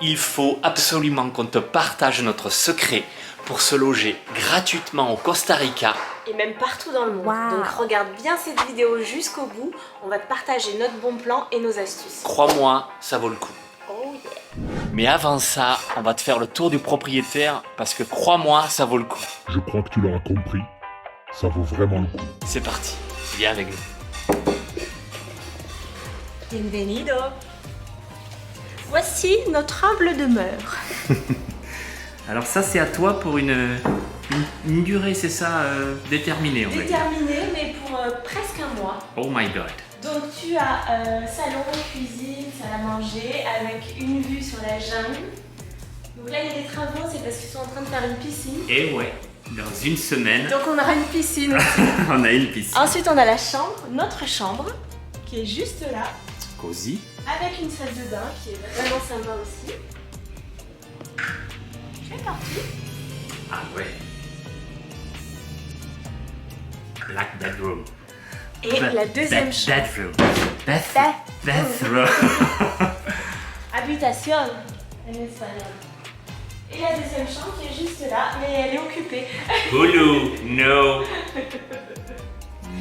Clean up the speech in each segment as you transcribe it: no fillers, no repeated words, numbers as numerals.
Il faut absolument qu'on te partage notre secret pour se loger gratuitement au Costa Rica. Et même partout dans le monde. Wow. Donc regarde bien cette vidéo jusqu'au bout. On va te partager notre bon plan et nos astuces. Crois-moi, ça vaut le coup. Oh yeah. Mais avant ça, on va te faire le tour du propriétaire parce que crois-moi, ça vaut le coup. Je crois que tu l'auras compris, ça vaut vraiment le coup. C'est parti, viens avec nous. Bienvenido. Voici notre humble demeure. Alors ça, c'est à toi pour une durée, c'est ça, déterminée, on va dire. Déterminé, mais pour presque un mois. Oh my god. Donc tu as salon, cuisine, salle à manger avec une vue sur la jungle. Donc là il y a des travaux, c'est parce qu'ils sont en train de faire une piscine. Et ouais, dans une semaine, Donc on aura une piscine aussi. on a une piscine. Ensuite on a la chambre, notre chambre, qui est juste là, Cosy. avec une salle de bain qui est vraiment sympa aussi. C'est parti. Ah ouais. Black bedroom. Et la deuxième chambre. Bedroom. Bathroom. Habitation en espagnol. Et la deuxième chambre qui est juste là, mais elle est occupée. Hulu, no.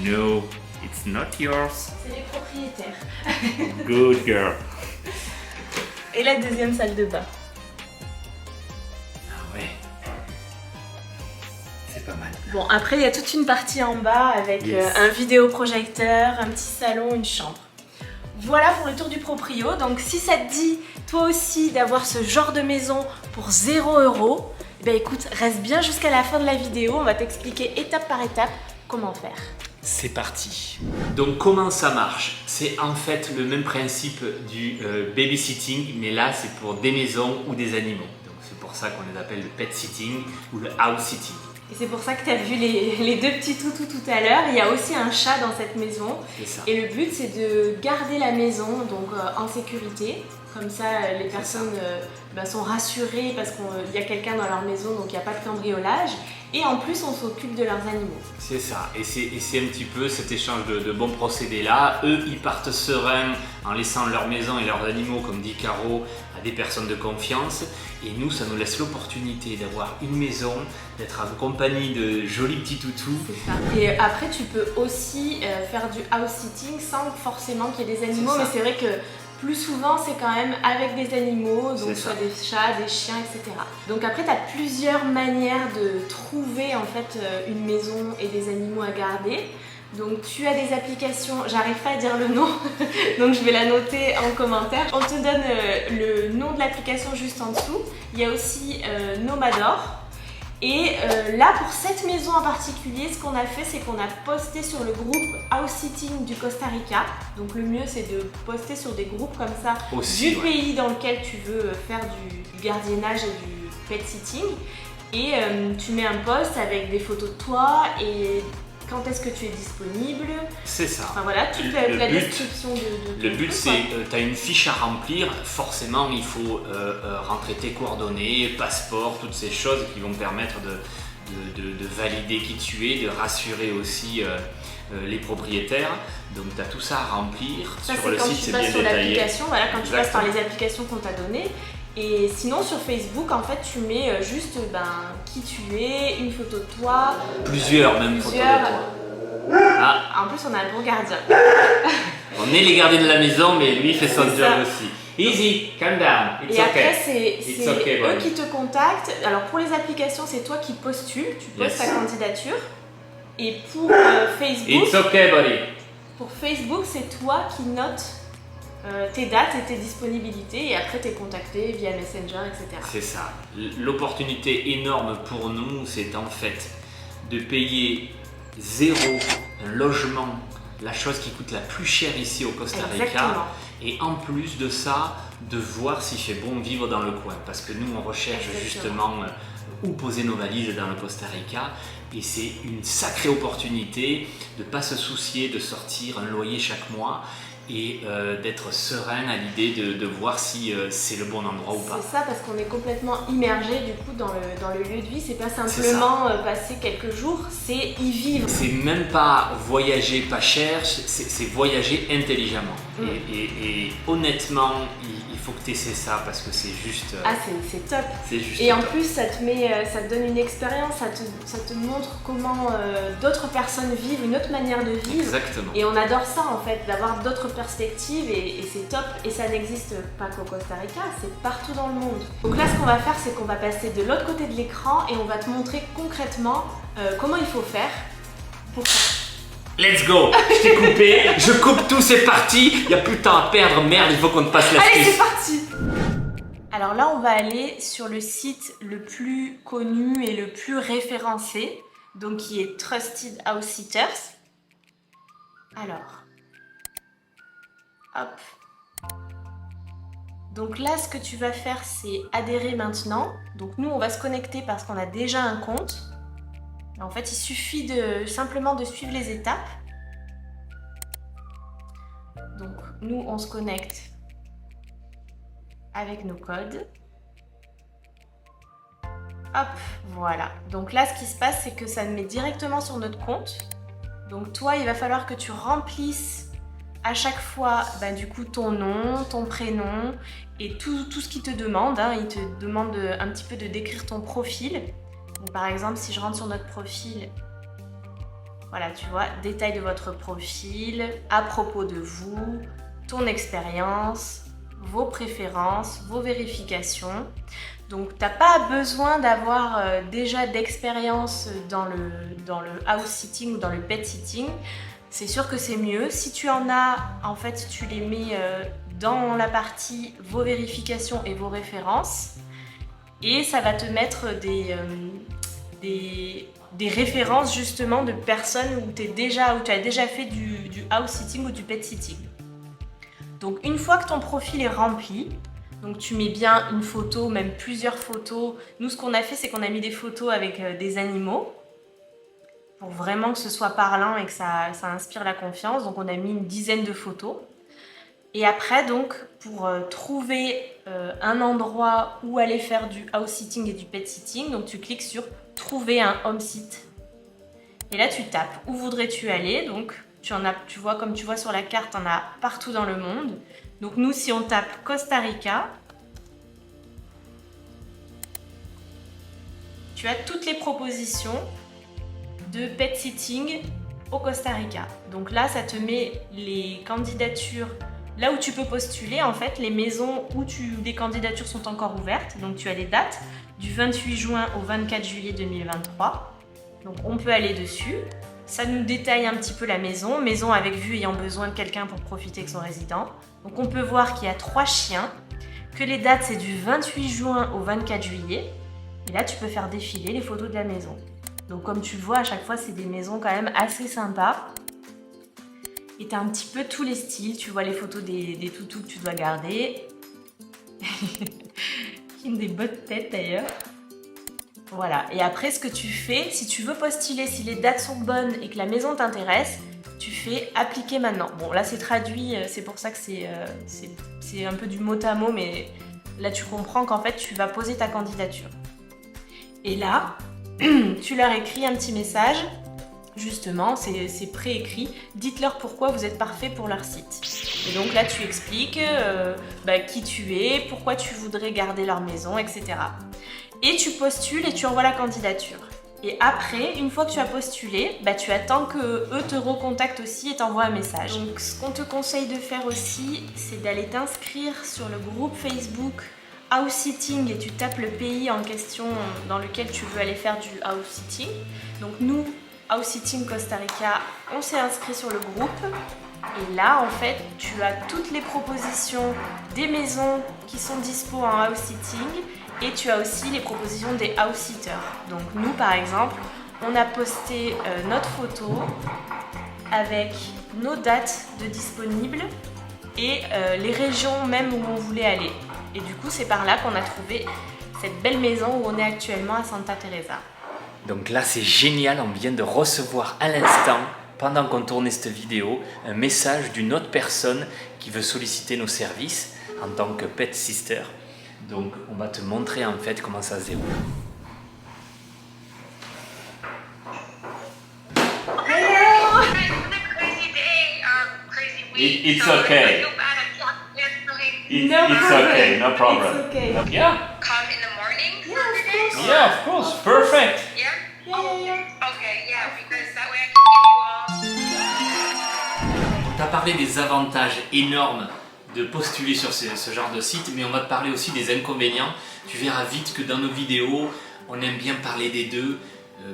No, it's not yours. C'est les propriétaires. Good girl. Et la deuxième salle de bain. Ah ouais. C'est pas mal. Bon, après il y a toute une partie en bas avec Yes. un vidéoprojecteur, un petit salon, une chambre. Voilà pour le tour du proprio. Donc si ça te dit toi aussi d'avoir ce genre de maison pour 0 €, eh ben écoute, reste bien jusqu'à la fin de la vidéo. On va t'expliquer étape par étape comment faire. C'est parti. Donc comment ça marche? C'est en fait le même principe du babysitting, mais là c'est pour des maisons ou des animaux. Donc c'est pour ça qu'on les appelle le pet sitting ou le house sitting. Et c'est pour ça que tu as vu les deux petits toutous tout à l'heure. Il y a aussi un chat dans cette maison. C'est ça. Et le but c'est de garder la maison donc en sécurité. Comme ça les personnes sont rassurées parce qu'il y a quelqu'un dans leur maison, donc il n'y a pas de cambriolage. Et en plus on s'occupe de leurs animaux. C'est ça, et c'est un petit peu cet échange de bons procédés là. Eux, ils partent sereins en laissant leur maison et leurs animaux, comme dit Caro, à des personnes de confiance. Et nous, ça nous laisse l'opportunité d'avoir une maison, d'être en compagnie de jolis petits toutous. C'est ça. Et après tu peux aussi faire du house sitting sans forcément qu'il y ait des animaux, C'est ça. mais c'est vrai que plus souvent c'est quand même avec des animaux, donc C'est soit ça. des chats, des chiens, etc. Donc après tu as plusieurs manières de trouver en fait une maison et des animaux à garder. Donc tu as des applications, j'arrive pas à dire le nom, donc je vais la noter en commentaire. On te donne le nom de l'application juste en dessous. Il y a aussi Nomador. Et là pour cette maison en particulier, ce qu'on a fait c'est qu'on a posté sur le groupe House Sitting du Costa Rica. Donc le mieux c'est de poster sur des groupes comme ça Aussi, du ouais. pays dans lequel tu veux faire du gardiennage et du pet sitting. Et tu mets un post avec des photos de toi et quand est-ce que tu es disponible. C'est ça. Enfin voilà, toute Le la but- description de Le ton but truc, c'est, quoi. tu as une fiche à remplir, forcément il faut rentrer tes coordonnées, passeport, toutes ces choses qui vont permettre de valider qui tu es, de rassurer aussi les propriétaires. Donc tu as tout ça à remplir, Ça sur c'est le quand site tu c'est passes bien sur détaillé. l'application, voilà, quand tu passes par Exactement. les applications qu'on t'a données. Et sinon sur Facebook en fait tu mets juste qui tu es, une photo de toi, Plusieurs même photos de plusieurs. toi. Ah, En plus on a un bon gardien. on est les gardiens de la maison mais lui fait son C'est job ça. aussi. Easy, calm down, it's Et après okay. c'est It's okay, eux buddy. qui te contactent. Alors pour les applications c'est toi qui postules, tu postes Yes. ta candidature. Et pour Facebook, It's okay buddy. pour Facebook c'est toi qui notes tes dates et tes disponibilités et après t'es contacté via Messenger, etc. C'est ça. L'opportunité énorme pour nous, c'est en fait de payer 0 un logement, la chose qui coûte la plus chère ici au Costa Rica. Exactement. Et en plus de ça, de voir s'il fait bon vivre dans le coin. Parce que nous, on recherche Exactement. justement où poser nos valises dans le Costa Rica. Et c'est une sacrée opportunité de ne pas se soucier de sortir un loyer chaque mois et d'être serein à l'idée de voir si c'est le bon endroit ou pas. C'est ça, parce qu'on est complètement immergé du coup dans le lieu de vie. C'est pas simplement passer quelques jours, c'est y vivre. C'est même pas voyager pas cher, c'est voyager intelligemment. Et honnêtement, il faut que tu essaies ça parce que c'est juste. Ah, c'est top. C'est juste. Et en top. plus, ça te donne une expérience, ça te montre comment d'autres personnes vivent, une autre manière de vivre. Exactement. Et on adore ça en fait, d'avoir d'autres perspectives et c'est top. Et ça n'existe pas qu'au Costa Rica, c'est partout dans le monde. Donc là, ce qu'on va faire, c'est qu'on va passer de l'autre côté de l'écran et on va te montrer concrètement comment il faut faire pour ça. Let's go. Je t'ai coupé, je coupe tout, c'est parti. Il n'y a plus de temps à perdre, merde, il faut qu'on te passe l'astuce. Allez, c'est parti. Alors là, on va aller sur le site le plus connu et le plus référencé, donc qui est Trusted House Sitters. Alors, hop. Donc là, ce que tu vas faire, c'est adhérer maintenant. Donc nous, on va se connecter parce qu'on a déjà un compte. En fait, il suffit simplement de suivre les étapes. Donc nous, on se connecte avec nos codes. Hop, voilà. Donc là, ce qui se passe, c'est que ça nous met directement sur notre compte. Donc toi, il va falloir que tu remplisses à chaque fois du coup ton nom, ton prénom et tout ce qu'il te demande. Il te demande un petit peu de décrire ton profil. Donc, par exemple, si je rentre sur notre profil, voilà, tu vois, détail de votre profil, à propos de vous, ton expérience, vos préférences, vos vérifications. Donc, tu n'as pas besoin d'avoir déjà d'expérience dans le house sitting ou dans le pet sitting. C'est sûr que c'est mieux. Si tu en as, en fait, tu les mets dans la partie vos vérifications et vos références. Et ça va te mettre des références justement de personnes où tu as déjà fait du house sitting ou du pet sitting. Donc une fois que ton profil est rempli, donc tu mets bien une photo, même plusieurs photos. Nous, ce qu'on a fait, c'est qu'on a mis des photos avec des animaux pour vraiment que ce soit parlant et que ça inspire la confiance. Donc on a mis une dizaine de photos. Et après, donc, pour trouver un endroit où aller faire du house sitting et du pet sitting, donc tu cliques sur « Trouver un home sit ». Et là, tu tapes « Où voudrais-tu aller ?» Donc, tu vois, comme tu vois sur la carte, on a partout dans le monde. Donc nous, si on tape « Costa Rica », tu as toutes les propositions de pet sitting au Costa Rica. Donc là, ça te met les candidatures là où tu peux postuler, en fait, les maisons où les candidatures sont encore ouvertes. Donc tu as les dates du 28 juin au 24 juillet 2023. Donc on peut aller dessus. Ça nous détaille un petit peu la maison. Maison avec vue ayant besoin de quelqu'un pour profiter avec son résident. Donc on peut voir qu'il y a 3 chiens, que les dates c'est du 28 juin au 24 juillet. Et là tu peux faire défiler les photos de la maison. Donc comme tu le vois, à chaque fois c'est des maisons quand même assez sympas. Et tu as un petit peu tous les styles, tu vois les photos des toutous que tu dois garder. Qui ont des bonnes têtes d'ailleurs. Voilà, et après ce que tu fais, si tu veux postuler, si les dates sont bonnes et que la maison t'intéresse, tu fais appliquer maintenant. Bon là c'est traduit, c'est pour ça que c'est un peu du mot à mot, mais là tu comprends qu'en fait tu vas poser ta candidature. Et là, tu leur écris un petit message. Justement, c'est préécrit. Dites-leur pourquoi vous êtes parfait pour leur site. Et donc là, tu expliques qui tu es, pourquoi tu voudrais garder leur maison, etc. Et tu postules et tu envoies la candidature. Et après, une fois que tu as postulé, tu attends qu'eux te recontactent aussi et t'envoient un message. Donc ce qu'on te conseille de faire aussi, c'est d'aller t'inscrire sur le groupe Facebook House Sitting et tu tapes le pays en question dans lequel tu veux aller faire du house sitting. Donc nous, House Sitting Costa Rica, on s'est inscrit sur le groupe et là en fait tu as toutes les propositions des maisons qui sont dispo en house sitting et tu as aussi les propositions des house sitters. Donc nous par exemple, on a posté notre photo avec nos dates de disponibles et les régions même où on voulait aller. Et du coup c'est par là qu'on a trouvé cette belle maison où on est actuellement à Santa Teresa. Donc là c'est génial, on vient de recevoir à l'instant pendant qu'on tournait cette vidéo, un message d'une autre personne qui veut solliciter nos services en tant que pet sister. Donc on va te montrer en fait comment ça se déroule. It's okay. It's okay, no problem. It's okay. Yeah. Come in the morning? Yeah, of course. Perfect. Yeah? Yeah. Okay, yeah, because that way I can give you all. On t'a parlé des avantages énormes de postuler sur ce genre de site, mais on va te parler aussi des inconvénients. Tu verras vite que dans nos vidéos, on aime bien parler des deux,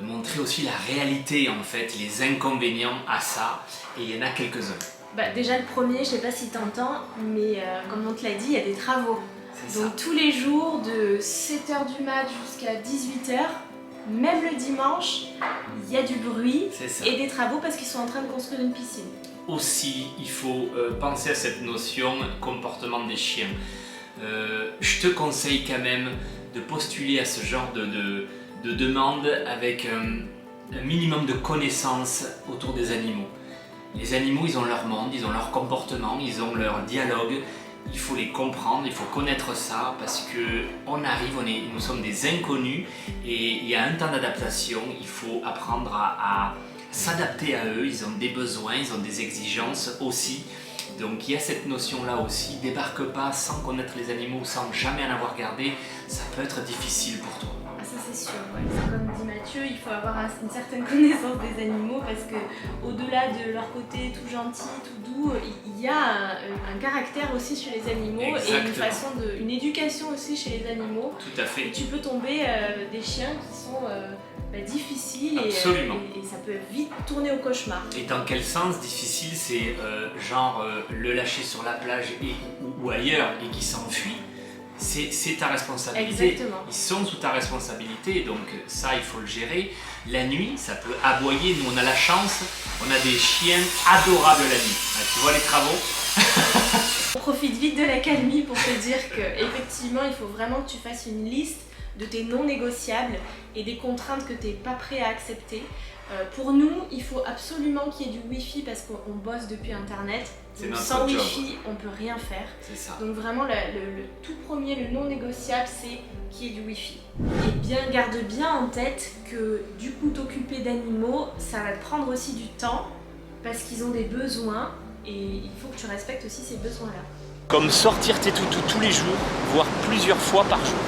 montrer aussi la réalité en fait, les inconvénients à ça, et il y en a quelques-uns. Bah, déjà le premier, je sais pas si t'entends, mais comme on te l'a dit, il y a des travaux. Donc tous les jours de 7h du mat jusqu'à 18h, même le dimanche, il y a du bruit et des travaux parce qu'ils sont en train de construire une piscine. Aussi, il faut penser à cette notion comportement des chiens. Je te conseille quand même de postuler à ce genre de demande avec un minimum de connaissances autour des animaux. Les animaux, ils ont leur monde, ils ont leur comportement, ils ont leur dialogue. Il faut les comprendre, il faut connaître ça parce que on arrive, nous sommes des inconnus et il y a un temps d'adaptation. Il faut apprendre à s'adapter à eux. Ils ont des besoins, ils ont des exigences aussi. Donc il y a cette notion-là aussi. Débarque pas sans connaître les animaux, sans jamais en avoir gardé. Ça peut être difficile pour toi. Ça c'est sûr, ouais. Comme dit Mathieu, il faut avoir une certaine connaissance des animaux parce que au-delà de leur côté tout gentil, tout doux, il y a un caractère aussi chez les animaux. Exactement. Et une éducation aussi chez les animaux. Tout à fait. Et tu peux tomber des chiens qui sont difficiles et ça peut vite tourner au cauchemar. Et dans quel sens difficile? C'est genre le lâcher sur la plage ou ailleurs et qui s'enfuit. C'est ta responsabilité. Exactement. Ils sont sous ta responsabilité, donc ça il faut le gérer. La nuit, ça peut aboyer. Nous on a la chance, on a des chiens adorables la nuit. Ah, tu vois les travaux? On profite vite de l'accalmie pour te dire qu'effectivement il faut vraiment que tu fasses une liste de tes non négociables et des contraintes que tu n'es pas prêt à accepter. Pour nous, il faut absolument qu'il y ait du Wi-Fi parce qu'on bosse depuis Internet. Donc sans Wi-Fi, on ne peut rien faire. C'est ça. Donc vraiment, le tout premier, le non négociable, c'est qu'il y ait du Wi-Fi. Et bien, garde bien en tête que du coup, t'occuper d'animaux, ça va te prendre aussi du temps parce qu'ils ont des besoins et il faut que tu respectes aussi ces besoins-là. Comme sortir tes toutous tous les jours, voire plusieurs fois par jour.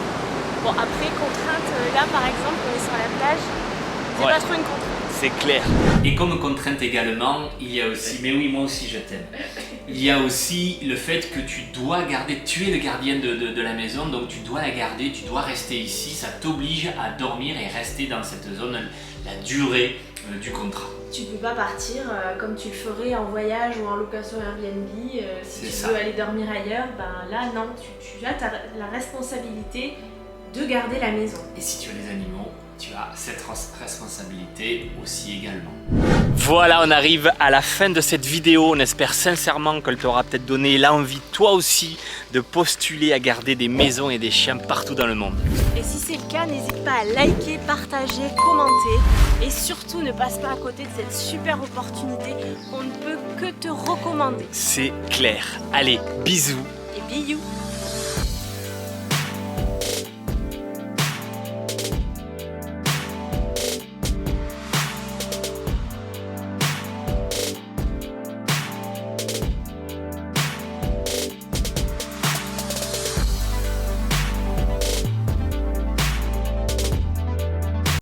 Bon, après, contrainte, là par exemple, on est sur la plage, c'est pas trop une contrainte. C'est clair. Et comme contrainte également, il y a aussi, mais oui, moi aussi je t'aime. Il y a aussi le fait que tu dois garder, tu es le gardien de la maison, donc tu dois la garder, tu dois rester ici, ça t'oblige à dormir et rester dans cette zone la durée du contrat. Tu peux pas partir comme tu le ferais en voyage ou en location Airbnb, si tu veux aller dormir ailleurs, ben là non, tu as la responsabilité de garder la maison. Et si tu as des animaux, tu as cette responsabilité aussi également. Voilà, on arrive à la fin de cette vidéo. On espère sincèrement qu'elle t'aura peut-être donné l'envie, toi aussi, de postuler à garder des maisons et des chiens partout dans le monde. Et si c'est le cas, n'hésite pas à liker, partager, commenter. Et surtout, ne passe pas à côté de cette super opportunité. On ne peut que te recommander. C'est clair. Allez, bisous. Et bisous.